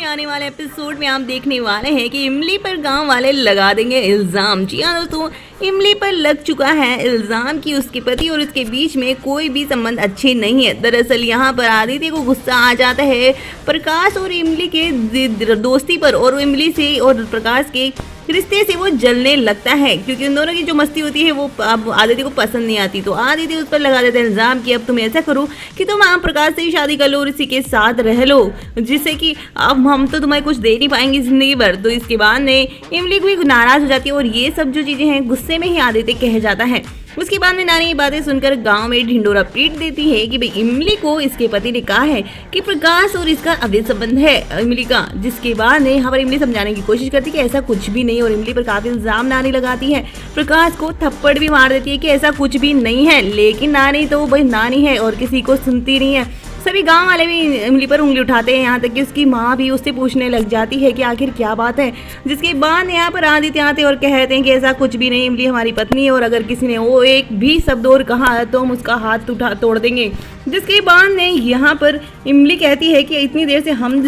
आने वाले एपिसोड में आप देखने वाले हैं कि इमली पर गांव वाले लगा देंगे इल्ज़ाम। जी हाँ दोस्तों, इमली पर लग चुका है इल्ज़ाम कि उसके पति और उसके बीच में कोई भी संबंध अच्छे नहीं है। दरअसल यहाँ पर आदित्य को गुस्सा आ जाता है प्रकाश और इमली के दोस्ती पर, और इमली से और प्रकाश के रिश्ते से वो जलने लगता है, क्योंकि उन दोनों की जो मस्ती होती है वो अब आदित्य को पसंद नहीं आती। तो आदित्य उस पर लगा देता है इल्ज़ाम कि अब तुम ऐसा करो कि तुम आप प्रकाश से ही शादी कर लो और इसी के साथ रह लो, जिससे कि अब हम तो तुम्हें कुछ दे नहीं पाएंगे जिंदगी भर। तो इसके बाद में इमली भी नाराज हो जाती है और ये सब जो चीज़ें हैं गुस्से में ही आदित्य कह जाता है। उसके बाद में नानी ये बातें सुनकर गांव में ढिंडोरा पीट देती है कि भाई इमली को इसके पति ने कहा है कि प्रकाश और इसका अवैध संबंध है इमली का। जिसके बाद ने यहाँ पर इमली समझाने की कोशिश करती है कि ऐसा कुछ भी नहीं, और इमली पर काफी इल्जाम नानी लगाती है। प्रकाश को थप्पड़ भी मार देती है कि ऐसा कुछ भी नहीं है, लेकिन नानी तो भाई नानी है और किसी को सुनती नहीं है। सभी गांव वाले भी इमली पर उंगली उठाते हैं, यहाँ तक कि उसकी माँ भी उससे पूछने लग जाती है कि आखिर क्या बात है। जिसके बाद यहाँ पर आदित्य आते और कहते हैं कि ऐसा कुछ भी नहीं, इमली हमारी पत्नी है और अगर किसी ने वो एक भी शब्द और कहा तो हम उसका हाथ तोड़ देंगे। जिसके बाद ने यहाँ पर इमली कहती है कि इतनी देर से हम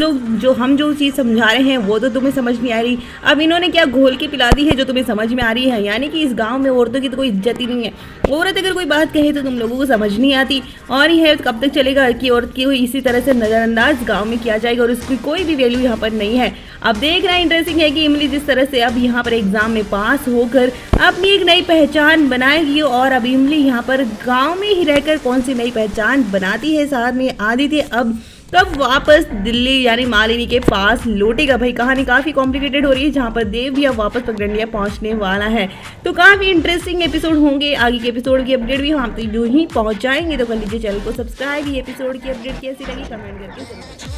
जो चीज़ समझा रहे हैं वो तो तुम्हें समझ नहीं आ रही, अब इन्होंने क्या घोल के पिला दी है जो तुम्हें समझ में आ रही है। यानी कि इस गांव में औरतों की तो कोई इज्जत ही नहीं है, औरत अगर कोई बात कहे तो तुम लोगों को समझ नहीं आती, और यह कब तक चलेगा कि औरत की इसी तरह से नज़रअंदाज गांव में किया जाएगा और उसकी कोई भी वैल्यू यहाँ पर नहीं है। अब देखना इंटरेस्टिंग है कि इमली जिस तरह से अब यहाँ पर एग्जाम में पास होकर अपनी एक नई पहचान बनाएगी, और अब इमली यहाँ पर गांव में ही रहकर कौन सी नई पहचान बनाती है। साथ में आदित्य अब कब वापस दिल्ली यानी मालिनी के पास लौटेगा। भाई कहानी काफ़ी कॉम्प्लिकेटेड हो रही है, जहाँ पर देव भी अब वापस पगडंडिया पहुँचने वाला है। तो काफ़ी इंटरेस्टिंग एपिसोड होंगे। आगे के एपिसोड की अपडेट भी हम जो ही पहुँचाएंगे, तो कर लीजिए चैनल को सब्सक्राइब। ये एपिसोड की अपडेट कैसी लगी कमेंट करके जरूर।